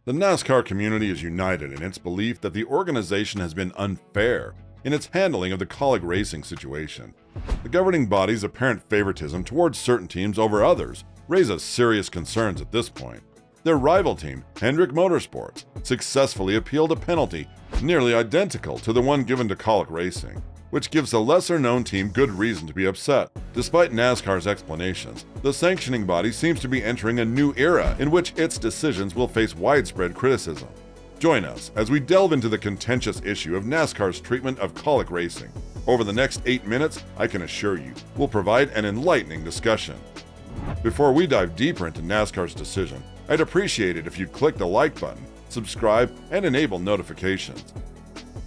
The NASCAR community is united in its belief that the organization has been unfair in its handling of the Kaulig racing situation. The governing body's apparent favoritism towards certain teams over others raises serious concerns at this point. Their rival team, Hendrick Motorsports, successfully appealed a penalty nearly identical to the one given to Kaulig Racing, which gives a lesser-known team good reason to be upset. Despite NASCAR's explanations, the sanctioning body seems to be entering a new era in which its decisions will face widespread criticism. Join us as we delve into the contentious issue of NASCAR's treatment of Kaulig Racing. Over the next 8 minutes, I can assure you, we'll provide an enlightening discussion. Before we dive deeper into NASCAR's decision, I'd appreciate it if you'd click the like button, subscribe, and enable notifications.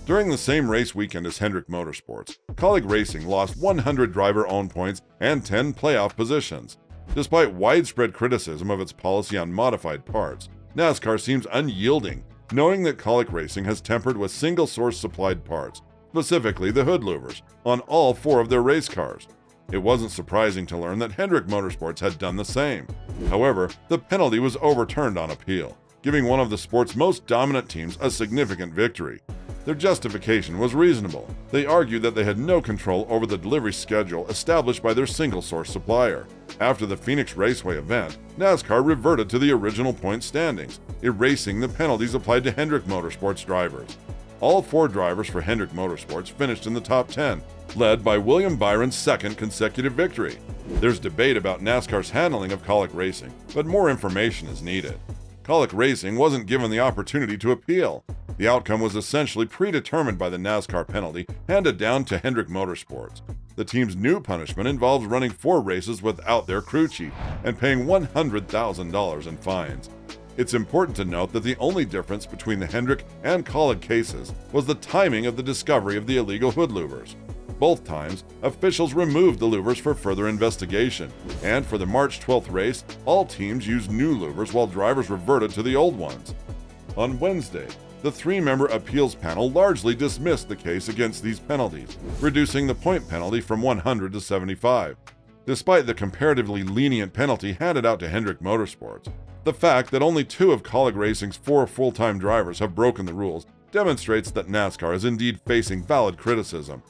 During the same race weekend as Hendrick Motorsports, Kaulig Racing lost 100 driver-owned points and 10 playoff positions. Despite widespread criticism of its policy on modified parts, NASCAR seems unyielding, knowing that Kaulig Racing has tempered with single-source supplied parts, specifically the hood louvers, on all 4 of their race cars. It wasn't surprising to learn that Hendrick Motorsports had done the same. However, the penalty was overturned on appeal, giving one of the sport's most dominant teams a significant victory. Their justification was reasonable. They argued that they had no control over the delivery schedule established by their single-source supplier. After the Phoenix Raceway event, NASCAR reverted to the original point standings, erasing the penalties applied to Hendrick Motorsports drivers. All 4 drivers for Hendrick Motorsports finished in the top 10, led by William Byron's second consecutive victory. There's debate about NASCAR's handling of Kaulig Racing, but more information is needed. Kaulig Racing wasn't given the opportunity to appeal. The outcome was essentially predetermined by the NASCAR penalty handed down to Hendrick Motorsports. The team's new punishment involves running 4 races without their crew chief and paying $100,000 in fines. It's important to note that the only difference between the Hendrick and Kaulig cases was the timing of the discovery of the illegal hood louvers. Both times, officials removed the louvers for further investigation, and for the March 12th race, all teams used new louvers while drivers reverted to the old ones. On Wednesday, the 3-member appeals panel largely dismissed the case against these penalties, reducing the point penalty from 100 to 75. Despite the comparatively lenient penalty handed out to Hendrick Motorsports, the fact that only 2 of Kaulig Racing's 4 full-time drivers have broken the rules demonstrates that NASCAR is indeed facing valid criticism.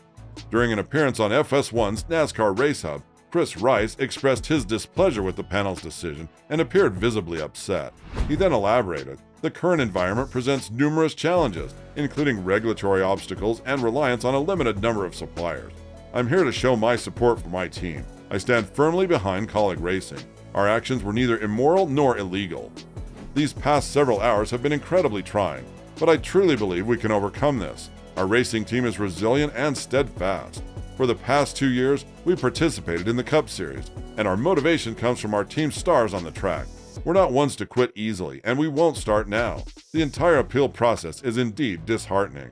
During an appearance on FS1's NASCAR Race Hub, Chris Rice expressed his displeasure with the panel's decision and appeared visibly upset. He then elaborated, "The current environment presents numerous challenges, including regulatory obstacles and reliance on a limited number of suppliers. I'm here to show my support for my team. I stand firmly behind Kaulig Racing. Our actions were neither immoral nor illegal. These past several hours have been incredibly trying, but I truly believe we can overcome this. Our racing team is resilient and steadfast. For the past 2 years, we participated in the Cup Series, and our motivation comes from our team stars on the track. We're not ones to quit easily, and we won't start now. The entire appeal process is indeed disheartening."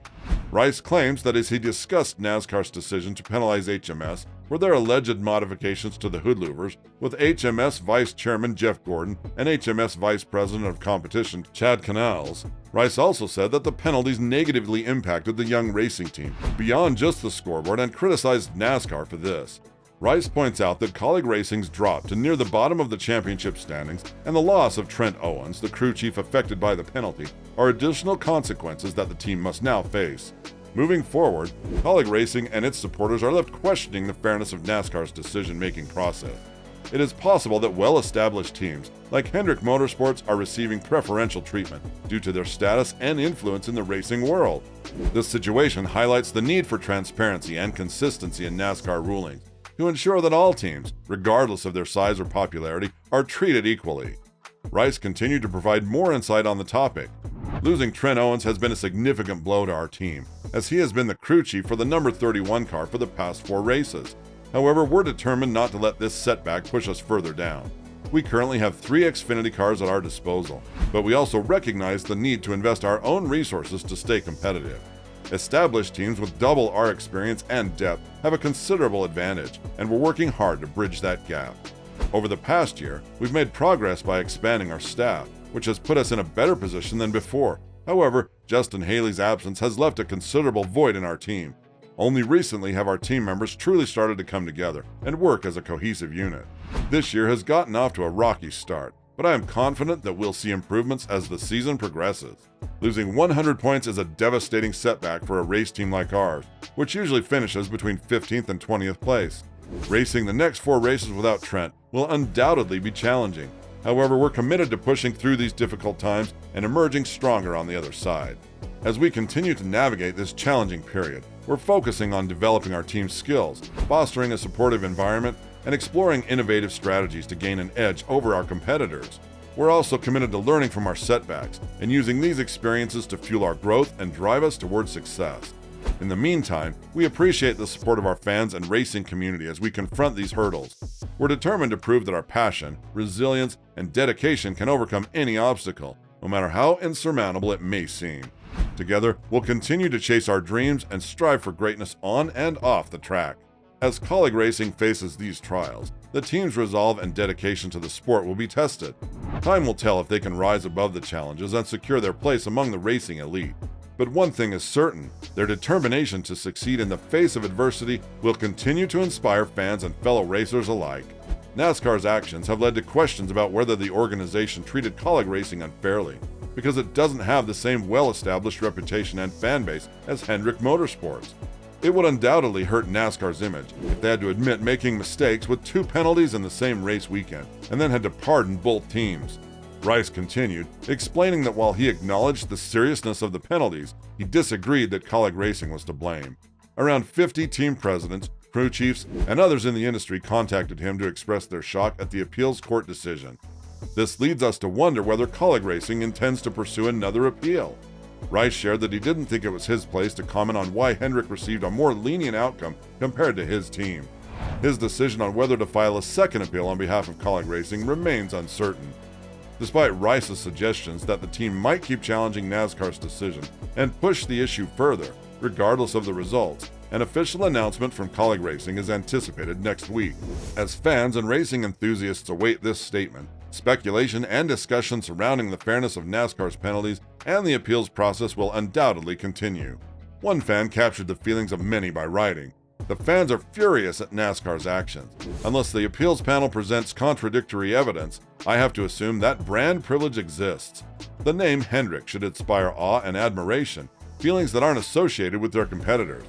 Rice claims that as he discussed NASCAR's decision to penalize HMS for their alleged modifications to the hood louvers with HMS Vice Chairman Jeff Gordon and HMS Vice President of Competition Chad Canals, Rice also said that the penalties negatively impacted the young racing team beyond just the scoreboard and criticized NASCAR for this. Rice points out that Kaulig Racing's drop to near the bottom of the championship standings and the loss of Trent Owens, the crew chief affected by the penalty, are additional consequences that the team must now face. Moving forward, Kaulig Racing and its supporters are left questioning the fairness of NASCAR's decision-making process. It is possible that well-established teams like Hendrick Motorsports are receiving preferential treatment due to their status and influence in the racing world. This situation highlights the need for transparency and consistency in NASCAR rulings to ensure that all teams, regardless of their size or popularity, are treated equally. Rice continued to provide more insight on the topic. "Losing Trent Owens has been a significant blow to our team, as he has been the crew chief for the number 31 car for the past 4 races. However, we're determined not to let this setback push us further down. We currently have 3 Xfinity cars at our disposal, but we also recognize the need to invest our own resources to stay competitive. Established teams with double our experience and depth have a considerable advantage, and we're working hard to bridge that gap. Over the past year, we've made progress by expanding our staff, which has put us in a better position than before. However, Justin Haley's absence has left a considerable void in our team. Only recently have our team members truly started to come together and work as a cohesive unit. This year has gotten off to a rocky start. but I am confident that we'll see improvements as the season progresses. Losing 100 points is a devastating setback for a race team like ours, which usually finishes between 15th and 20th place. Racing the next 4 races without Trent will undoubtedly be challenging. However, we're committed to pushing through these difficult times and emerging stronger on the other side. As we continue to navigate this challenging period, we're focusing on developing our team's skills, fostering a supportive environment, and exploring innovative strategies to gain an edge over our competitors. We're also committed to learning from our setbacks and using these experiences to fuel our growth and drive us towards success. In the meantime, we appreciate the support of our fans and racing community as we confront these hurdles. We're determined to prove that our passion, resilience, and dedication can overcome any obstacle, no matter how insurmountable it may seem. Together, we'll continue to chase our dreams and strive for greatness on and off the track. As Kaulig Racing faces these trials, the team's resolve and dedication to the sport will be tested. Time will tell if they can rise above the challenges and secure their place among the racing elite. But one thing is certain, their determination to succeed in the face of adversity will continue to inspire fans and fellow racers alike. NASCAR's actions have led to questions about whether the organization treated Kaulig Racing unfairly, because it doesn't have the same well-established reputation and fan base as Hendrick Motorsports. It would undoubtedly hurt NASCAR's image if they had to admit making mistakes with 2 penalties in the same race weekend, and then had to pardon both teams. Rice continued, explaining that while he acknowledged the seriousness of the penalties, he disagreed that Kaulig Racing was to blame. Around 50 team presidents, crew chiefs, and others in the industry contacted him to express their shock at the appeals court decision. This leads us to wonder whether Kaulig Racing intends to pursue another appeal. Rice shared that he didn't think it was his place to comment on why Hendrick received a more lenient outcome compared to his team. His decision on whether to file a second appeal on behalf of Kaulig Racing remains uncertain. Despite Rice's suggestions that the team might keep challenging NASCAR's decision and push the issue further, regardless of the results, an official announcement from Kaulig Racing is anticipated next week. As fans and racing enthusiasts await this statement, speculation and discussion surrounding the fairness of NASCAR's penalties and the appeals process will undoubtedly continue. One fan captured the feelings of many by writing, "The fans are furious at NASCAR's actions. Unless the appeals panel presents contradictory evidence, I have to assume that brand privilege exists. The name Hendrick should inspire awe and admiration, feelings that aren't associated with their competitors.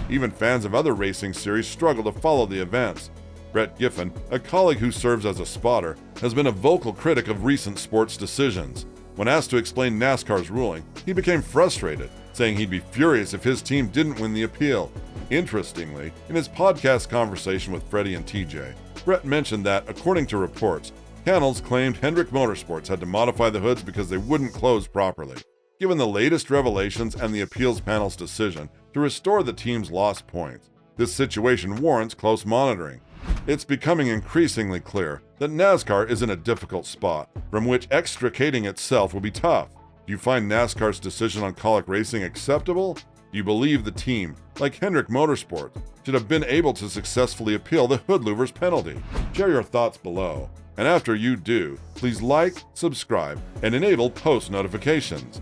Even fans of other racing series struggle to follow the events." Brett Giffen, a colleague who serves as a spotter, has been a vocal critic of recent sports decisions. When asked to explain NASCAR's ruling, he became frustrated, saying he'd be furious if his team didn't win the appeal. Interestingly, in his podcast conversation with Freddie and TJ, Brett mentioned that, according to reports, Canals claimed Hendrick Motorsports had to modify the hoods because they wouldn't close properly. Given the latest revelations and the appeals panel's decision to restore the team's lost points, this situation warrants close monitoring. It's becoming increasingly clear that NASCAR is in a difficult spot, from which extricating itself will be tough. Do you find NASCAR's decision on Kaulig Racing acceptable? Do you believe the team, like Hendrick Motorsports, should have been able to successfully appeal the Hoodlouvers penalty? Share your thoughts below. And after you do, please like, subscribe, and enable post notifications.